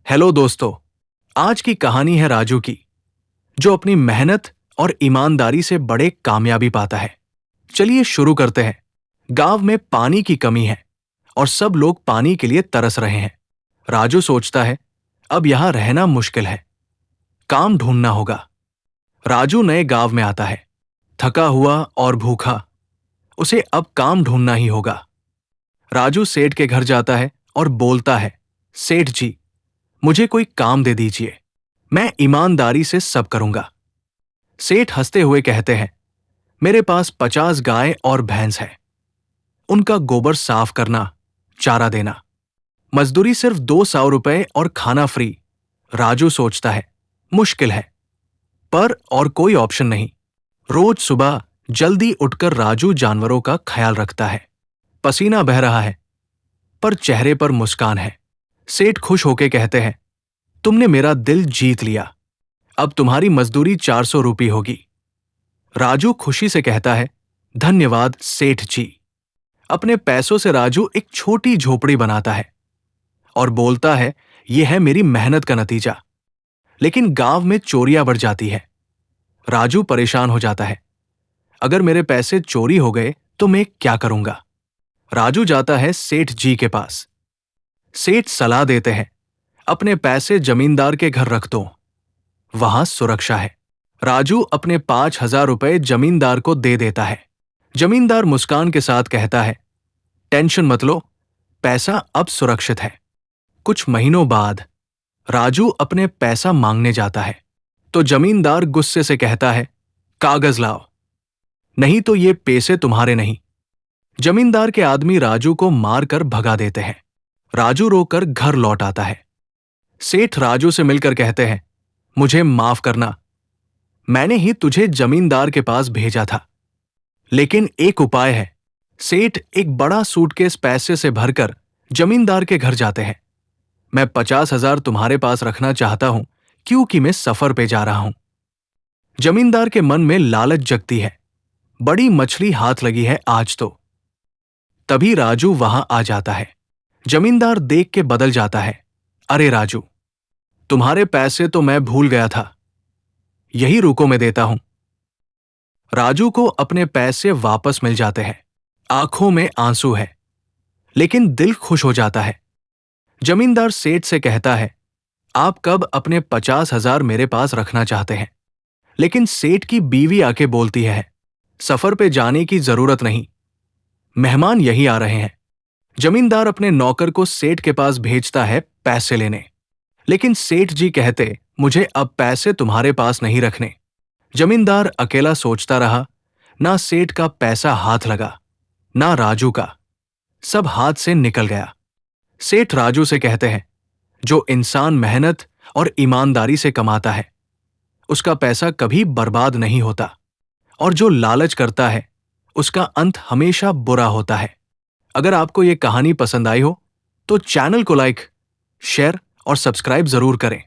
Hello दोस्तों। आज की कहानी है राजू की, जो अपनी मेहनत और ईमानदारी से बड़े कामयाबी पाता है। चलिए शुरू करते हैं। गांव में पानी की कमी है और सब लोग पानी के लिए तरस रहे हैं। राजू सोचता है, अब यहां रहना मुश्किल है, काम ढूंढना होगा। राजू नए गांव में आता है, थका हुआ और भूखा। उसे अब काम ढूंढना ही होगा। राजू सेठ के घर जाता है और बोलता है, सेठ जी, मुझे कोई काम दे दीजिए, मैं ईमानदारी से सब करूंगा। सेठ हंसते हुए कहते हैं, मेरे पास 50 गाय और भैंस है। उनका गोबर साफ करना, चारा देना, मजदूरी सिर्फ 200 रुपए और खाना फ्री। राजू सोचता है, मुश्किल है, पर और कोई ऑप्शन नहीं। रोज सुबह जल्दी उठकर राजू जानवरों का ख्याल रखता है। पसीना बह रहा है, पर चेहरे पर मुस्कान है। सेठ खुश होके कहते हैं, तुमने मेरा दिल जीत लिया, अब तुम्हारी मजदूरी 400 रुपये होगी। राजू खुशी से कहता है, धन्यवाद सेठ जी। अपने पैसों से राजू एक छोटी झोपड़ी बनाता है और बोलता है, यह है मेरी मेहनत का नतीजा। लेकिन गांव में चोरियां बढ़ जाती है। राजू परेशान हो जाता है, अगर मेरे पैसे चोरी हो गए तो मैं क्या करूंगा। राजू जाता है सेठ जी के पास। सेठ सलाह देते हैं, अपने पैसे जमींदार के घर रख दो, वहां सुरक्षा है। राजू अपने 5,000 रुपए जमींदार को दे देता है। जमींदार मुस्कान के साथ कहता है, टेंशन मत लो, पैसा अब सुरक्षित है। कुछ महीनों बाद राजू अपने पैसा मांगने जाता है तो जमींदार गुस्से से कहता है, कागज लाओ, नहीं तो ये पैसे तुम्हारे नहीं। जमींदार के आदमी राजू को मारकर भगा देते हैं। राजू रोकर घर लौट आता है। सेठ राजू से मिलकर कहते हैं, मुझे माफ करना, मैंने ही तुझे जमींदार के पास भेजा था, लेकिन एक उपाय है। सेठ एक बड़ा सूटकेस पैसे से भरकर जमींदार के घर जाते हैं। मैं 50,000 तुम्हारे पास रखना चाहता हूं, क्योंकि मैं सफर पे जा रहा हूं। जमींदार के मन में लालच जगती है, बड़ी मछली हाथ लगी है आज तो। तभी राजू वहां आ जाता है। जमींदार देख के बदल जाता है, अरे राजू, तुम्हारे पैसे तो मैं भूल गया था, यही रुको मैं देता हूं। राजू को अपने पैसे वापस मिल जाते हैं। आंखों में आंसू है, लेकिन दिल खुश हो जाता है। जमींदार सेठ से कहता है, आप कब अपने 50,000 मेरे पास रखना चाहते हैं। लेकिन सेठ की बीवी आके बोलती है, सफर पे जाने की जरूरत नहीं, मेहमान यही आ रहे हैं। जमींदार अपने नौकर को सेठ के पास भेजता है पैसे लेने, लेकिन सेठ जी कहते, मुझे अब पैसे तुम्हारे पास नहीं रखने। जमींदार अकेला सोचता रहा, ना सेठ का पैसा हाथ लगा, ना राजू का, सब हाथ से निकल गया। सेठ राजू से कहते हैं, जो इंसान मेहनत और ईमानदारी से कमाता है, उसका पैसा कभी बर्बाद नहीं होता, और जो लालच करता है, उसका अंत हमेशा बुरा होता है। अगर आपको यह कहानी पसंद आई हो तो चैनल को लाइक, शेयर और सब्सक्राइब जरूर करें।